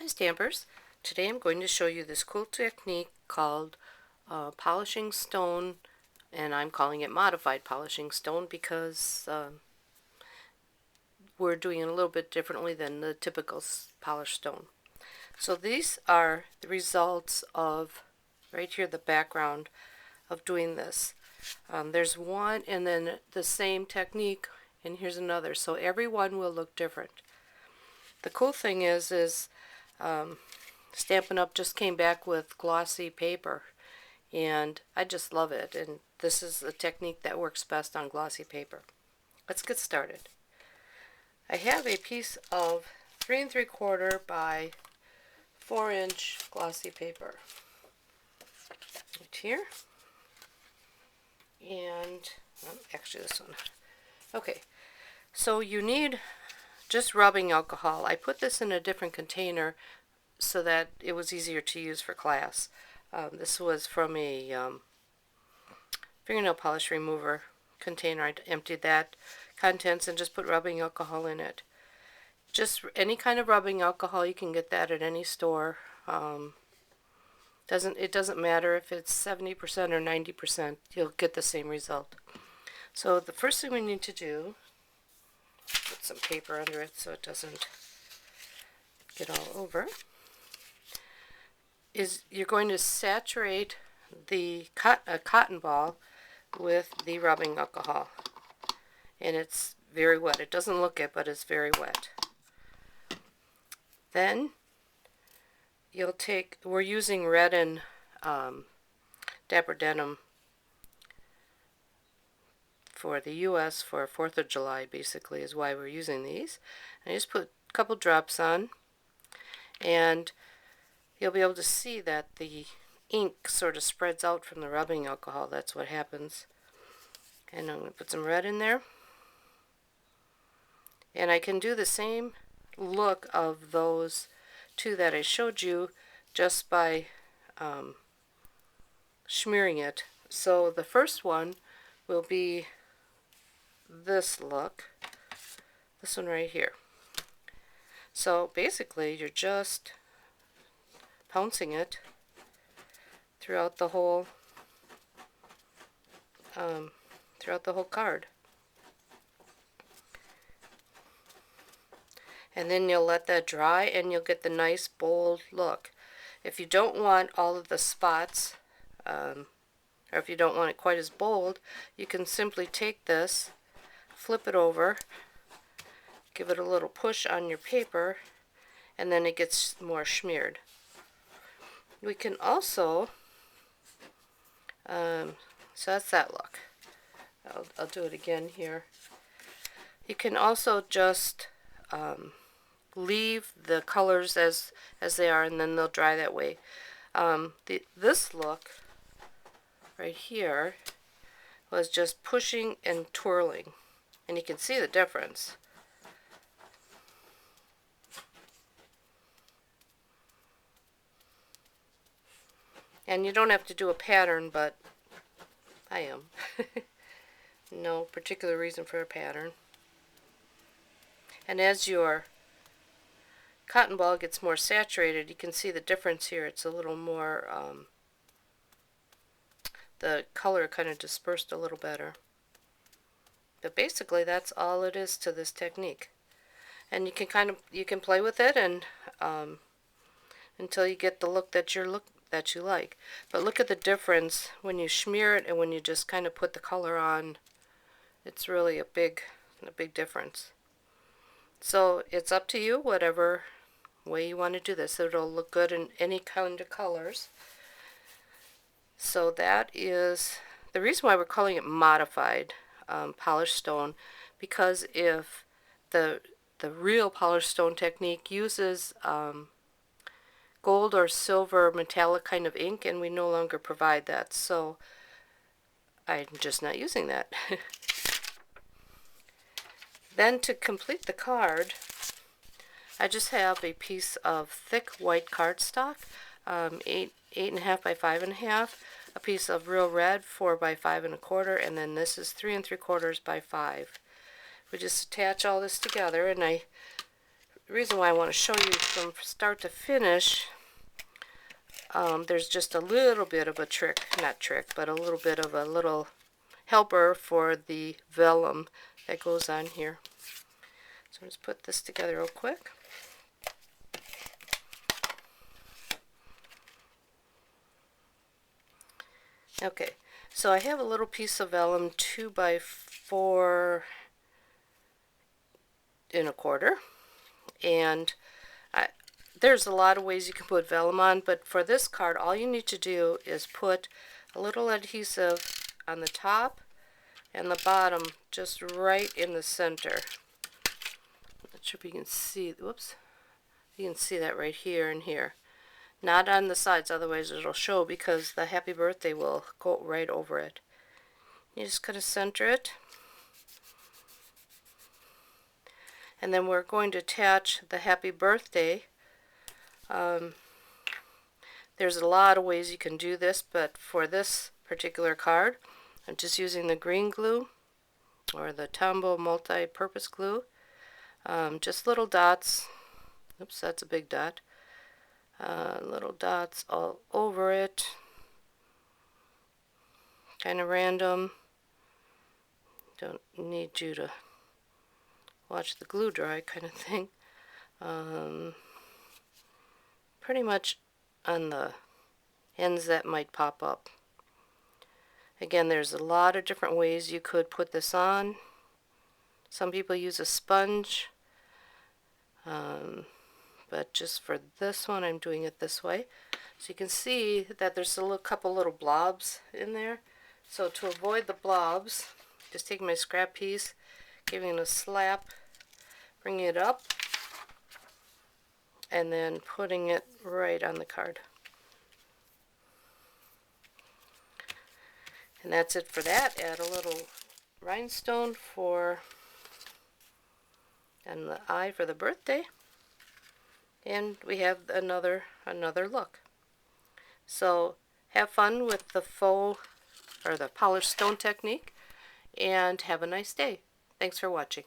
Hi Stampers! Today I'm going to show you this cool technique called polishing stone, and I'm calling it modified polishing stone because we're doing it a little bit differently than the typical polished stone. So these are the results of, right here, the background of doing this. There's one and then the same technique, and here's another. So every one will look different. The cool thing is Stampin' Up! Just came back with glossy paper, and I just love it, and this is the technique that works best on glossy paper. Let's get started. I have a piece of 3 3/4 by 4-inch glossy paper right here, and actually this one. Okay, so you need just rubbing alcohol. I put this in a different container so that it was easier to use for class. This was from a fingernail polish remover container. I emptied that contents and just put rubbing alcohol in it. Just any kind of rubbing alcohol, you can get that at any store. It doesn't matter if it's 70% or 90%, you'll get the same result. So the first thing we need to do, put some paper under it so it doesn't get all over, is you're going to saturate the cotton ball with the rubbing alcohol, and it's very wet. It doesn't look it, but it's very wet. Then you'll take, we're using red and Dapper Denim for the US for 4th of July, basically, is why we're using these. And I just put a couple drops on, and you'll be able to see that the ink sort of spreads out from the rubbing alcohol. That's what happens. And I'm going to put some red in there. And I can do the same look of those two that I showed you just by smearing it. So the first one will be this look, this one right here. So basically you're just pouncing it throughout the whole card, and then you'll let that dry and you'll get the nice bold look. If you don't want all of the spots, or if you don't want it quite as bold, you can simply take this, flip it over, give it a little push on your paper, and then it gets more smeared. We can also, so that's that look. I'll do it again here. You can also just leave the colors as they are, and then they'll dry that way. This look right here was just pushing and twirling, and you can see the difference. And you don't have to do a pattern, but I am. No particular reason for a pattern. And as your cotton ball gets more saturated, you can see the difference here. It's a little more, the color kind of dispersed a little better. But basically that's all it is to this technique. And you can play with it and until you get the look that you like. But look at the difference when you smear it and when you just kind of put the color on. It's really a big difference. So it's up to you, whatever way you want to do this. It'll look good in any kind of colors. So that is the reason why we're calling it modified polished stone, because if the real polished stone technique uses gold or silver metallic kind of ink, and we no longer provide that, so I'm just not using that. Then to complete the card, I just have a piece of thick white cardstock, 8.5 by 5.5, a piece of real red 4 by 5.25, and then this is 3 3/4 by 5. We just attach all this together, and I The reason why I want to show you from start to finish, there's just a little bit of a trick, not trick, but a little bit of a little helper for the vellum that goes on here. So let's put this together real quick. Okay, so I have a little piece of vellum 2 by 4 1/4, and there's a lot of ways you can put vellum on, but for this card all you need to do is put a little adhesive on the top and the bottom, just right in the center. Not sure if you can see, whoops, you can see that right here and here. Not on the sides, otherwise it'll show, because the happy birthday will go right over it. You just kind of center it. And then we're going to attach the happy birthday. There's a lot of ways you can do this, but for this particular card, I'm just using the green glue, or the Tombow multi-purpose glue. Just little dots. Oops, that's a big dot. Little dots all over it. Kind of random. Don't need you to watch the glue dry, kind of thing. Pretty much on the ends that might pop up. Again, there's a lot of different ways you could put this on. Some people use a sponge, but just for this one I'm doing it this way. So you can see that there's a couple little blobs in there. So to avoid the blobs, just taking my scrap piece, giving it a slap, bringing it up, and then putting it right on the card. And that's it for that. Add a little rhinestone and the eye for the birthday, and we have another look. So have fun with the faux or the polished stone technique, and have a nice day. Thanks for watching.